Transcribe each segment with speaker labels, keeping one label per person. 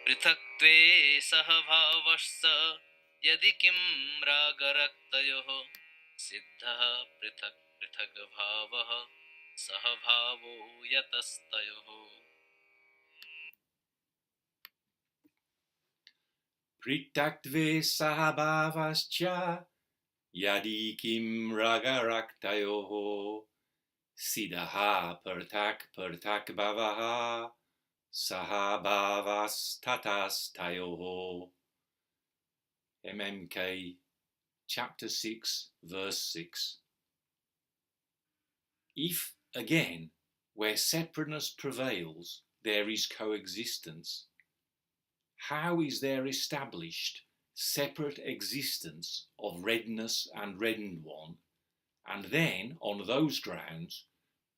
Speaker 1: पृथक्त्वे saha-bhāvaś yadi kim rāga-raktayoḥ siddhaḥ pṛthak-pṛthag-bhāvaḥ saha-bhāvo yatastayoḥ.
Speaker 2: pṛthaktve saha-bhāvas yadi kim rāga-raktayoḥ siddhaḥ pṛthak-pṛthag-bhāvaḥ saha-bhāvas tatas tayoḥ. MMK chapter 6 verse 6. If, again, where separateness prevails, there is coexistence, how is there established separate existence of redness and reddened one, and then, on those grounds,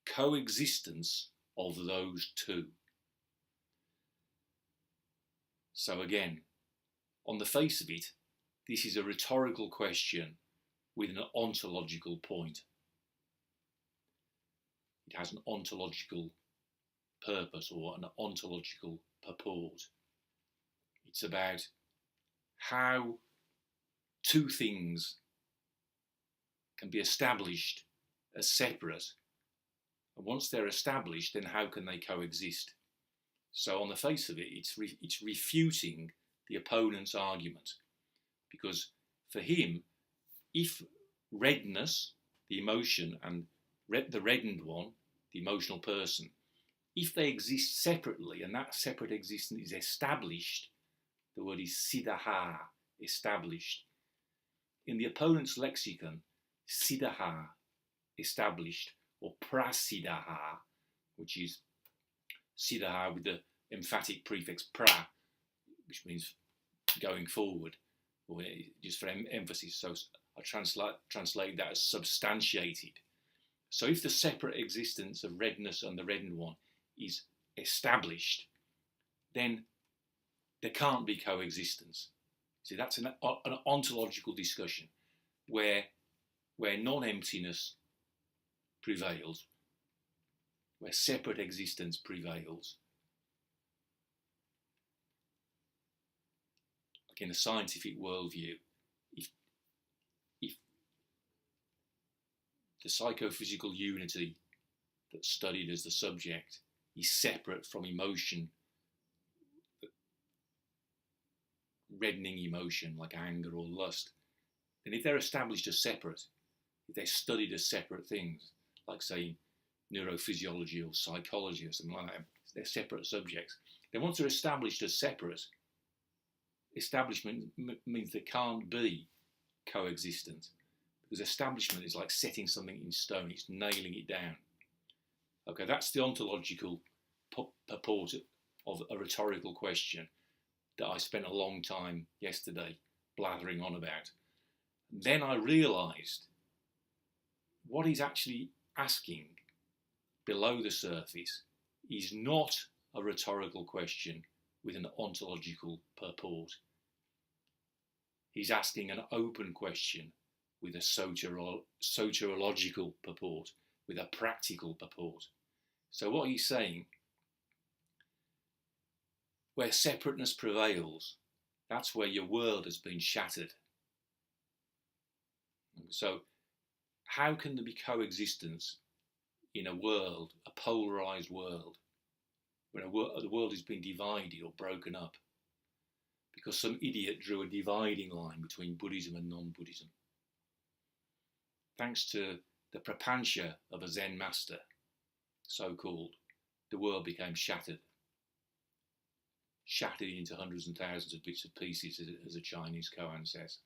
Speaker 2: coexistence of those two? So again, on the face of it, this is a rhetorical question with an ontological point. It has an ontological purpose or an ontological purport. It's about how two things can be established as separate, and once they're established, then how can they coexist? So on the face of it, it's refuting the opponent's argument, because for him, if redness, the emotion, and the reddened one, the emotional person, if they exist separately and that separate existence is established, the word is siddhaḥ, established. In the opponent's lexicon, siddhaḥ, established, or prasiddhaḥ, which is siddhaḥ with the emphatic prefix pra, which means going forward, or just for emphasis. So I translate that as substantiated. So if the separate existence of redness and the reddened one is established, then there can't be coexistence. See, that's an ontological discussion where non-emptiness prevails, where separate existence prevails. Like in a scientific worldview, if the psychophysical unity that's studied as the subject is separate from emotion, reddening emotion like anger or lust, then if they're established as separate, if they're studied as separate things, like say neurophysiology or psychology or something like that, they're separate subjects. Then once they're established as separate, establishment means there can't be coexistence, because establishment is like setting something in stone, it's nailing it down. Okay, that's the ontological purport of a rhetorical question that I spent a long time yesterday blathering on about. Then I realised what he's actually asking below the surface is not a rhetorical question with an ontological purport. He's asking an open question with a soteriological purport, with a practical purport. So what he's saying, where separateness prevails, that's where your world has been shattered. So how can there be coexistence in a world, a polarised world, when the world has been divided or broken up because some idiot drew a dividing line between Buddhism and non-Buddhism? Thanks to the prapancha of a Zen master, so-called, the world became shattered into hundreds and thousands of bits and pieces, as a Chinese koan says.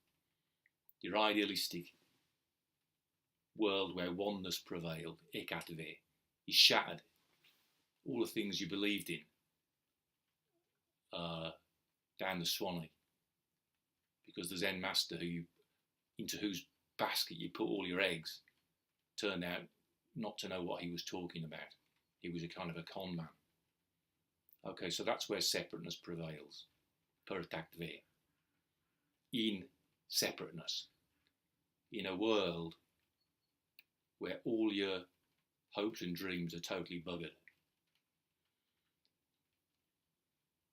Speaker 2: Your idealistic world where oneness prevailed, ekattve, is shattered. All the things you believed in down the Swanee, because the Zen master into whose basket you put all your eggs turned out not to know what he was talking about. He was a kind of a con man. Okay, so that's where separateness prevails, pṛthaktve, in separateness, in a world where all your hopes and dreams are totally buggered.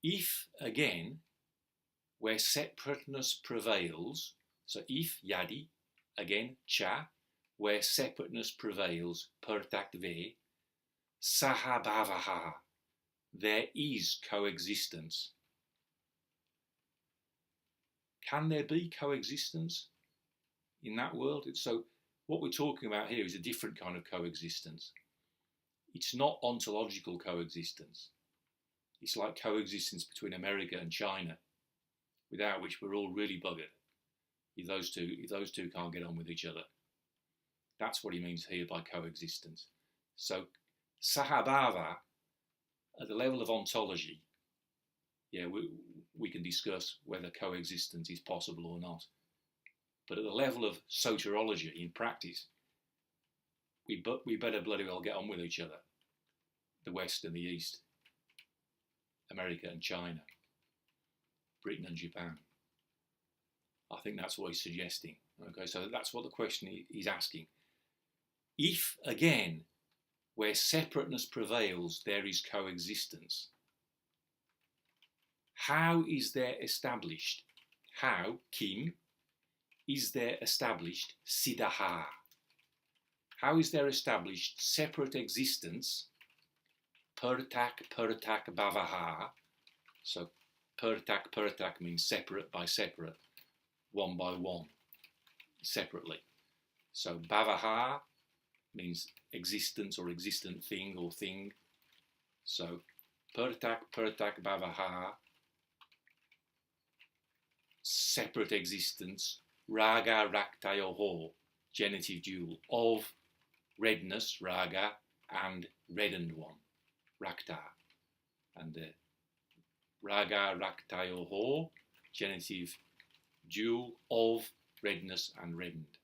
Speaker 2: If, again, where separateness prevails, so if, yadi, again, cha, where separateness prevails, pṛthaktve, saha-bhāvaś, there is coexistence. Can there be coexistence in that world? So what we're talking about here is a different kind of coexistence. It's not ontological coexistence. It's like coexistence between America and China, without which we're all really buggered if those two can't get on with each other. That's what he means here by coexistence. So saha-bhāvaś, at the level of ontology, yeah, we can discuss whether coexistence is possible or not. But at the level of soteriology, in practice, we better bloody well get on with each other. The West and the East, America and China, Britain and Japan. I think that's what he's suggesting. Okay, so that's what the question he's asking. If, again, where separateness prevails, there is coexistence, how is there established? How, kim, is there established siddhaḥ? How is there established separate existence, pṛthak-pṛthag-bhāvaḥ? So pṛthak-pṛthag means separate by separate, one by one, separately. So bhāvaḥ means existence or existent thing or thing. So pṛthak-pṛthag-bhāvaḥ, separate existence, rāga-raktayoḥ, genitive dual, of redness, raga, and reddened one, rakta. And the rāga-raktayoḥ, genitive dual, of redness and reddened.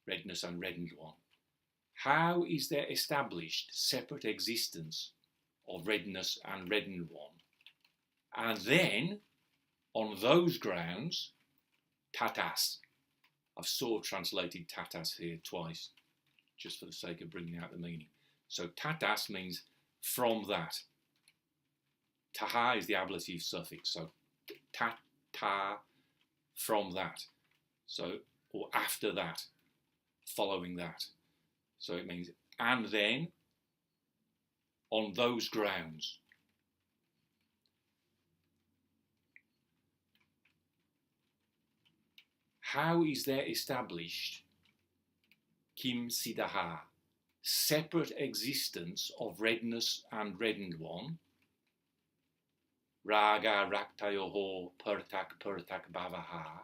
Speaker 2: Redness and reddened one. How is there established separate existence of redness and reddened one? And then, on those grounds, tatas. I've sort of translated tatas here twice, just for the sake of bringing out the meaning. So tatas means from that. Taha is the ablative suffix, so ta, from that. So, or after that, following that. So it means, and then, on those grounds. How is there established, kim siddhaḥ, separate existence of redness and reddened one, rāga-raktayoḥ, pṛthak-pṛthag-bhāvaḥ,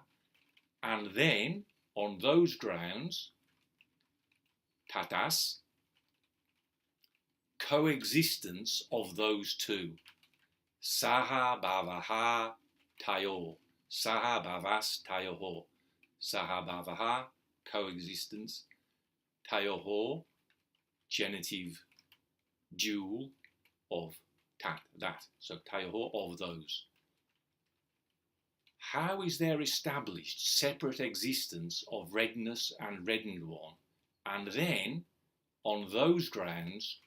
Speaker 2: and then, on those grounds, tatas, coexistence of those two, saha-bhāvaś tayoḥ, saha-bhāvas tayoḥ, saha-bhāvaḥ, coexistence, tayoḥ, genitive dual of that. So tayoḥ, of those. How is there established separate existence of redness and reddened one, and then, on those grounds,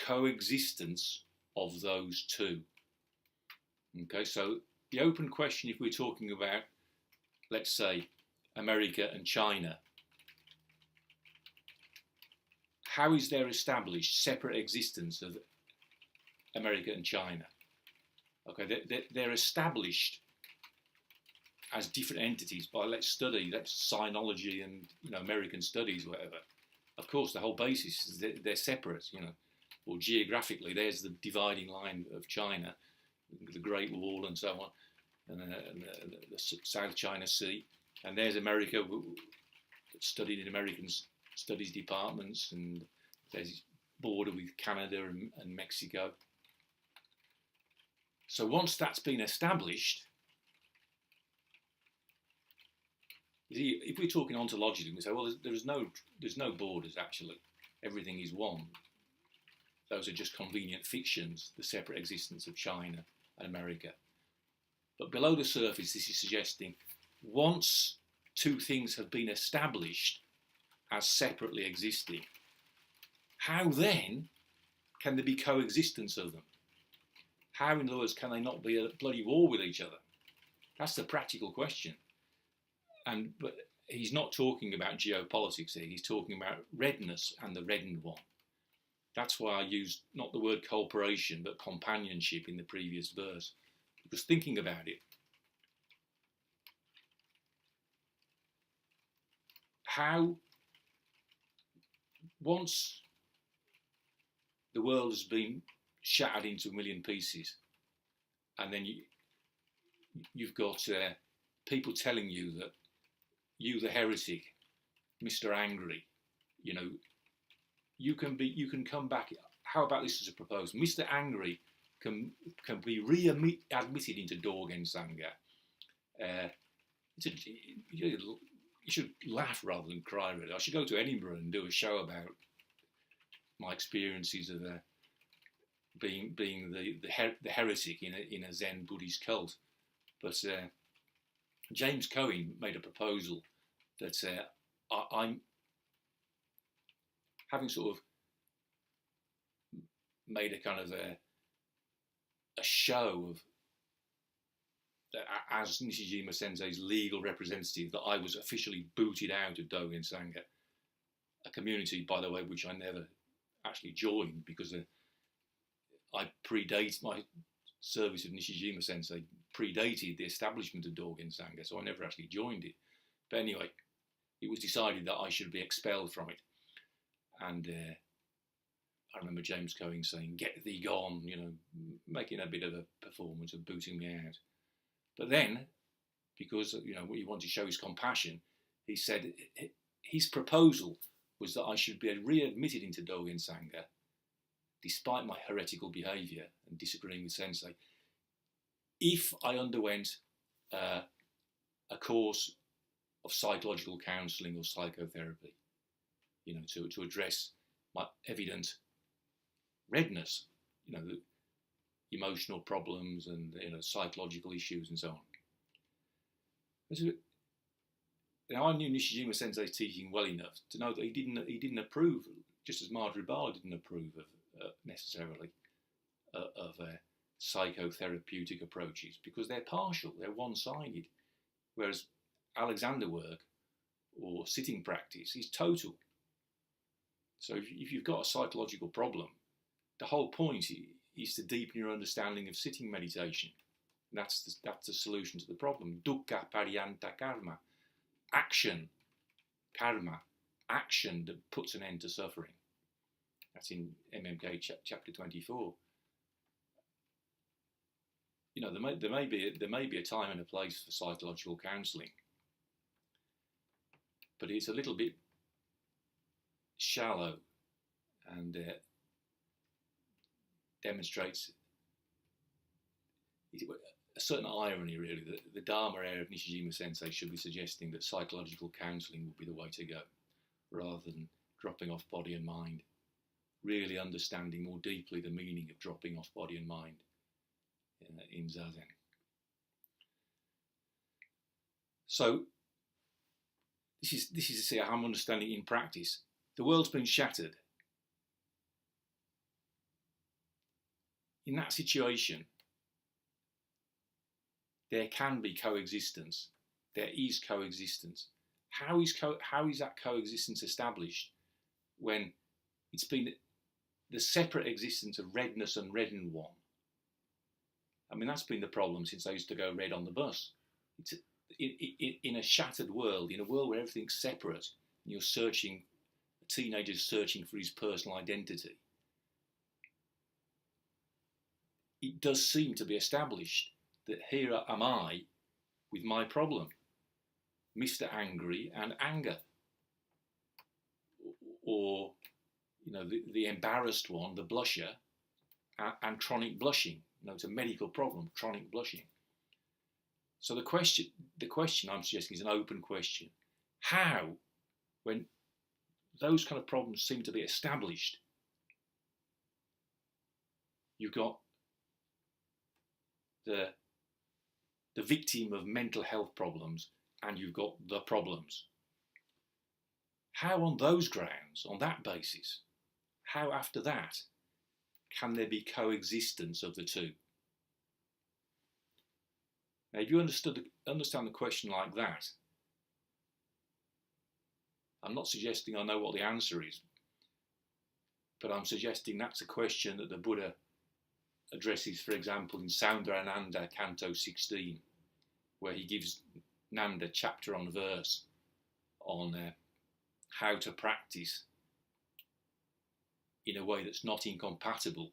Speaker 2: coexistence of those two? Okay, so the open question, if we're talking about, let's say, America and China, how is there established separate existence of America and China? Okay, they're established as different entities by, let's sinology and, American studies, whatever. Of course, the whole basis is that they're separate, or geographically, there's the dividing line of China, the Great Wall and so on, and the South China Sea, and there's America, studied in American studies departments, and there's border with Canada and Mexico. So once that's been established, if we're talking ontologically, we say, well, there's no borders actually. Everything is one. Those are just convenient fictions, the separate existence of China and America. But below the surface, this is suggesting once two things have been established as separately existing, how then can there be coexistence of them? How, in other words, can they not be at bloody war with each other? That's the practical question. But he's not talking about geopolitics here. He's talking about redness and the reddened one. That's why I used not the word cooperation, but companionship in the previous verse. Because thinking about it, how once the world has been shattered into a million pieces, and then you've got people telling you that you, the heretic, Mr. Angry, you know, you can come back. How about this as a proposal? Mr. Angry can be readmitted into Dorgen Sangha. You should laugh rather than cry, really. I should go to Edinburgh and do a show about my experiences of being the heretic in a Zen Buddhist cult. But James Cohen made a proposal that I'm having sort of made a kind of a show of as Nishijima Sensei's legal representative, that I was officially booted out of Dogen Sangha, a community, by the way, which I never actually joined because I predate my service of Nishijima Sensei predated the establishment of Dogen Sangha, so I never actually joined it. But anyway, it was decided that I should be expelled from it, and I remember James Cohen saying, "Get thee gone," you know, making a bit of a performance of booting me out. But then, because he wanted to show his compassion, he said his proposal was that I should be readmitted into Dogen Sangha, despite my heretical behaviour and disagreeing with Sensei, if I underwent a course of psychological counselling or psychotherapy, to address my evident redness, the emotional problems and psychological issues and so on. Now I knew Nishijima Sensei's teaching well enough to know that he didn't approve, just as Madhuri Bala didn't approve of necessarily of psychotherapeutic approaches, because they're partial, they're one-sided, whereas Alexander work or sitting practice is total. So if you've got a psychological problem, the whole point is to deepen your understanding of sitting meditation. And that's the solution to the problem. Dukkha pariyanta karma. Action, karma, action that puts an end to suffering. That's in MMK chapter 24. There may be a time and a place for psychological counselling, but it's a little bit shallow and demonstrates a certain irony, really, that the Dharma area of Nishijima Sensei should be suggesting that psychological counselling would be the way to go, rather than dropping off body and mind, really understanding more deeply the meaning of dropping off body and mind in Zazen. So this is to see how I'm understanding in practice. The world's been shattered. In that situation, there can be coexistence. There is coexistence. How is that coexistence established when it's been the separate existence of redness and reddened one? I mean, that's been the problem since I used to go red on the bus. It's in a shattered world, in a world where everything's separate, and you're searching, a teenager's searching for his personal identity. It does seem to be established that here am I with my problem, Mr. Angry and anger, or the embarrassed one, the blusher, and chronic blushing. It's a medical problem, chronic blushing. So the question I'm suggesting is an open question. How, when those kind of problems seem to be established, you've got the victim of mental health problems and you've got the problems. How on those grounds, on that basis, how after that can there be coexistence of the two? Now, if you understand the question like that, I'm not suggesting I know what the answer is, but I'm suggesting that's a question that the Buddha addresses, for example, in Nāgārjuna, Canto 16, where he gives Nanda chapter on verse on how to practice in a way that's not incompatible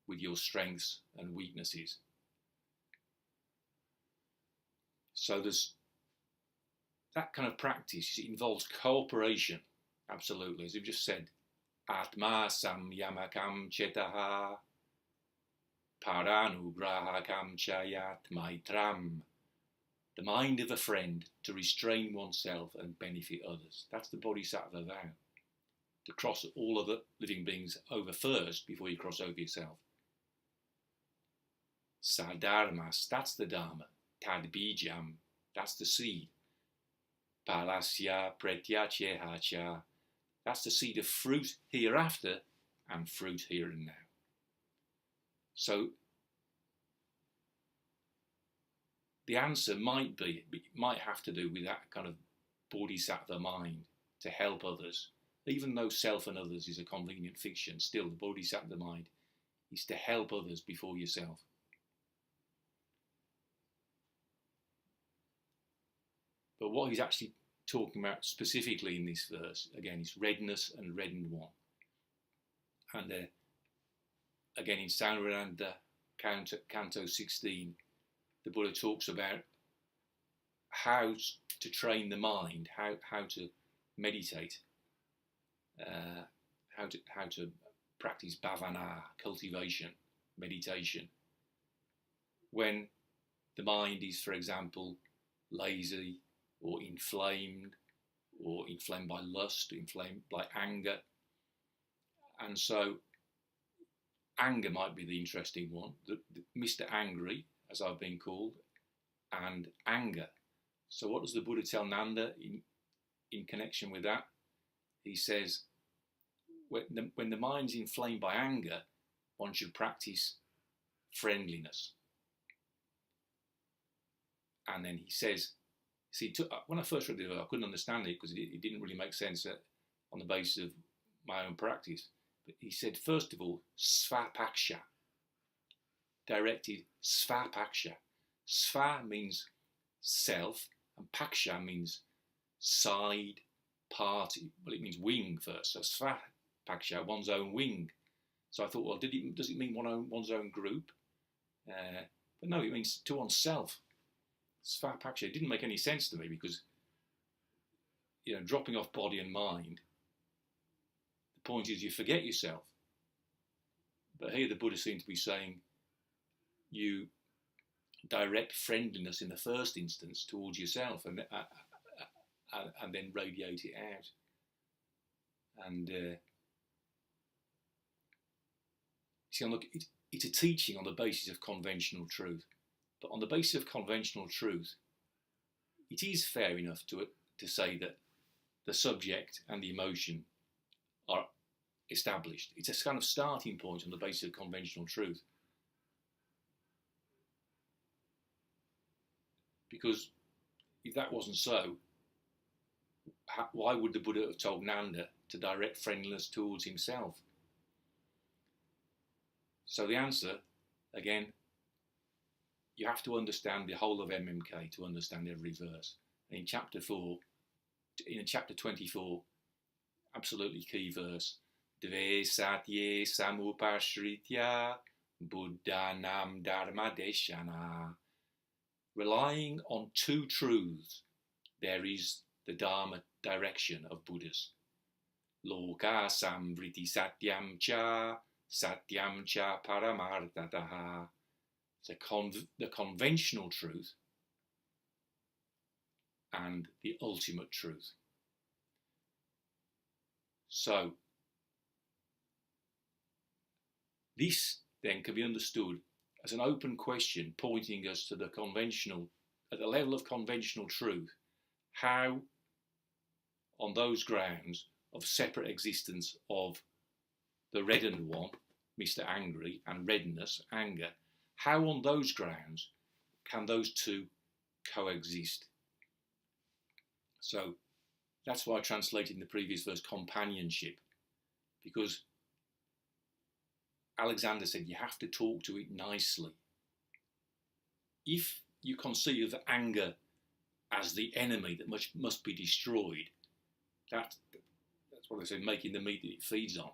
Speaker 2: with your strengths and weaknesses. So there's that kind of practice. It involves cooperation, absolutely, as we've just said. Atma samyamakam chetaha paranugrahakam chayat maitram. The mind of a friend to restrain oneself and benefit others. That's the bodhisattva vow. To cross all other living beings over first before you cross over yourself. Sadharmas, that's the dharma. Tadbijam, that's the seed. Palasya pretyachehacha, that's the seed of fruit hereafter and fruit here and now. So the answer might have to do with that kind of bodhisattva mind to help others. Even though self and others is a convenient fiction, still the bodhisattva mind is to help others before yourself. But what he's actually talking about specifically in this verse, again, is redness and reddened one. And again, in Saha-bhāvas, Canto 16, the Buddha talks about how to train the mind, how to meditate, how to practice bhavana, cultivation, meditation. When the mind is, for example, lazy, or inflamed by lust, inflamed by anger. And so anger might be the interesting one, the Mr. Angry, as I've been called, and anger. So what does the Buddha tell Nanda in connection with that? He says, when the mind's inflamed by anger, one should practice friendliness. And then he says, see, when I first read the verse, I couldn't understand it because it didn't really make sense on the basis of my own practice. But he said, first of all, svapaksha, directed svapaksha. Sva means self, and paksha means side, part. Well, it means wing first. So svapaksha, one's own wing. So I thought, well, does it mean one's own group? But no, it means to oneself. Saha-bhāvaś, it didn't make any sense to me because, dropping off body and mind, the point is you forget yourself. But here the Buddha seems to be saying you direct friendliness in the first instance towards yourself and then radiate it out. And it's a teaching on the basis of conventional truth. But on the basis of conventional truth, it is fair enough to say that the subject and the emotion are established. It's a kind of starting point on the basis of conventional truth. Because if that wasn't so, why would the Buddha have told Nanda to direct friendliness towards himself? So the answer, again, you have to understand the whole of MMK to understand every verse. And in chapter 24, absolutely key verse, Dve satye samupashritya buddhanam dharma deshana. Relying on two truths, there is the Dharma direction of Buddhas. Loka samvriti satyam cha paramartataha. The conventional truth and the ultimate truth. So this then can be understood as an open question pointing us to the conventional, at the level of conventional truth, how on those grounds of separate existence of the reddened one, Mr. Angry, and reddenness, anger, how on those grounds can those two coexist? So that's why I translated in the previous verse companionship, because Alexander said you have to talk to it nicely. If you conceive of anger as the enemy that must be destroyed, that's what I say, making the meat that it feeds on.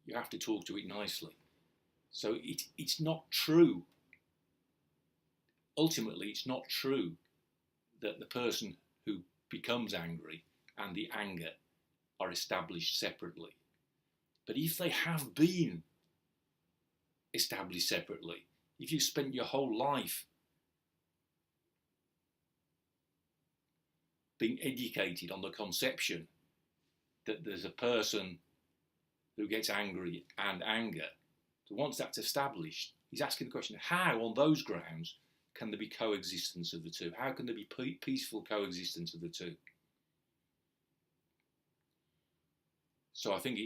Speaker 2: You have to talk to it nicely. So it's not true. Ultimately, it's not true that the person who becomes angry and the anger are established separately. But if they have been established separately, if you spent your whole life being educated on the conception that there's a person who gets angry and anger, so once that's established, he's asking the question, how on those grounds can there be coexistence of the two? How can there be peaceful coexistence of the two? So I think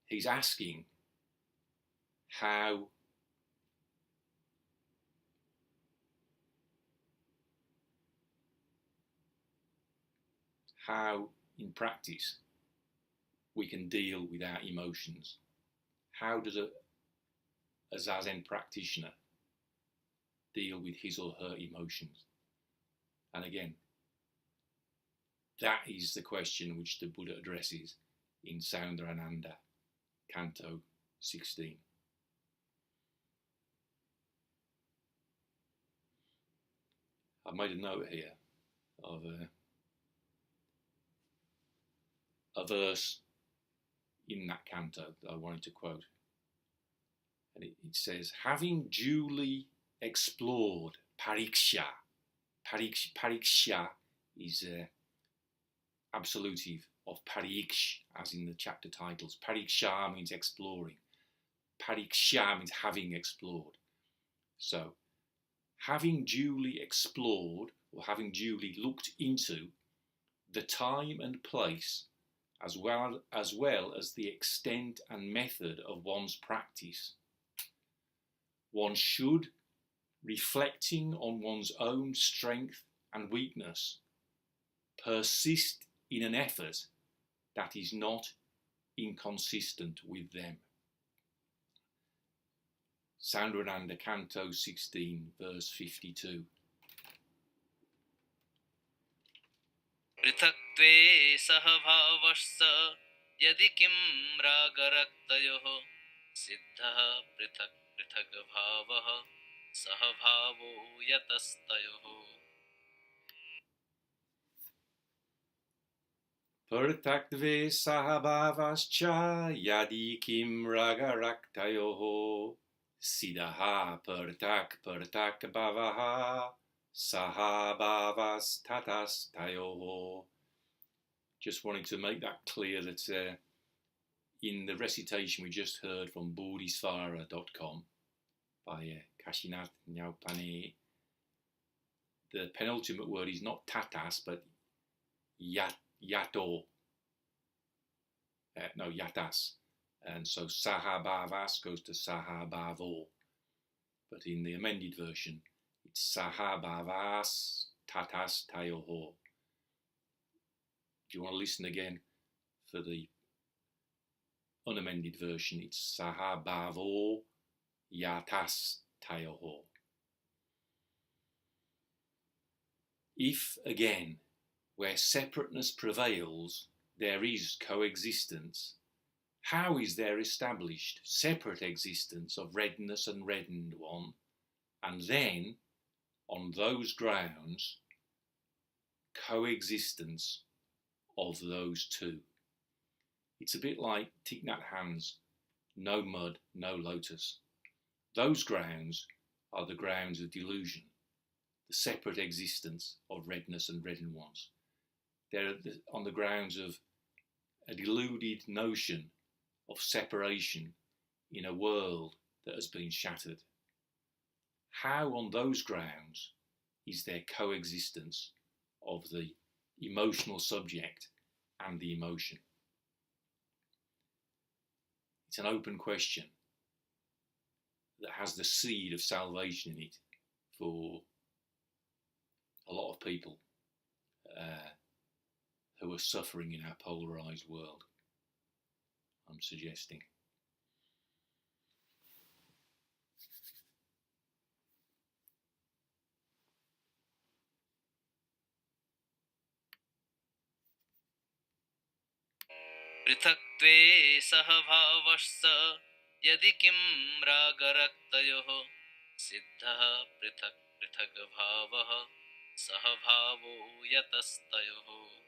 Speaker 2: he's asking how in practice we can deal with our emotions. How does a Zazen practitioner deal with his or her emotions? And again, that is the question which the Buddha addresses in Soundarananda, Canto 16. I've made a note here of a verse in that canto that I wanted to quote. And it says, having duly explored pariksha. Pariksha is absolutive of pariksh, as in the chapter titles. Pariksha means exploring. Pariksha means having explored. So, having duly explored, or having duly looked into the time and place, as well as the extent and method of one's practice, one should, reflecting on one's own strength and weakness, persist in an effort that is not inconsistent with them. Soundarananda, Canto 16, verse 52.
Speaker 1: पृथक्त्वे saha-bhāvaś yadi kim rāga-raktayoḥ siddhaḥ pṛthak-pṛthag-bhāvaḥ saha-bhāvo yatastayoḥ.
Speaker 2: Pṛthaktve saha-bhāvas yadi kim rāga-raktayoḥ siddhaḥ pṛthak-pṛthag-bhāvaḥ saha-bhāvas tatas tayoḥ. Just wanted to make that clear that in the recitation we just heard from bodhisvara.com by Kashinath Nyalpane, the penultimate word is not tatas but yato. Yatas. And so saha-bhāvas goes to saha-bhāvo. But in the amended version, it's saha-bhāvas tatas tayoḥ. If you want to listen again for the unamended version, it's saha-bhāvo yatas tayoḥ. If, again, where separateness prevails, there is coexistence, how is there established separate existence of redness and reddened one, and then, on those grounds, coexistence of those two? It's a bit like Thich Nhat Hanh's no mud, no lotus. Those grounds are the grounds of delusion, the separate existence of redness and reddened ones. They're on the grounds of a deluded notion of separation in a world that has been shattered. How on those grounds is there coexistence of the emotional subject and the emotion? It's an open question that has the seed of salvation in it for a lot of people who are suffering in our polarized world, I'm suggesting.
Speaker 1: पृथक्त्वे saha-bhāvaś yadi kim rāga-raktayoḥ siddhaḥ pṛthak-pṛthag-bhāvaḥ saha-bhāvo yatastayoḥ.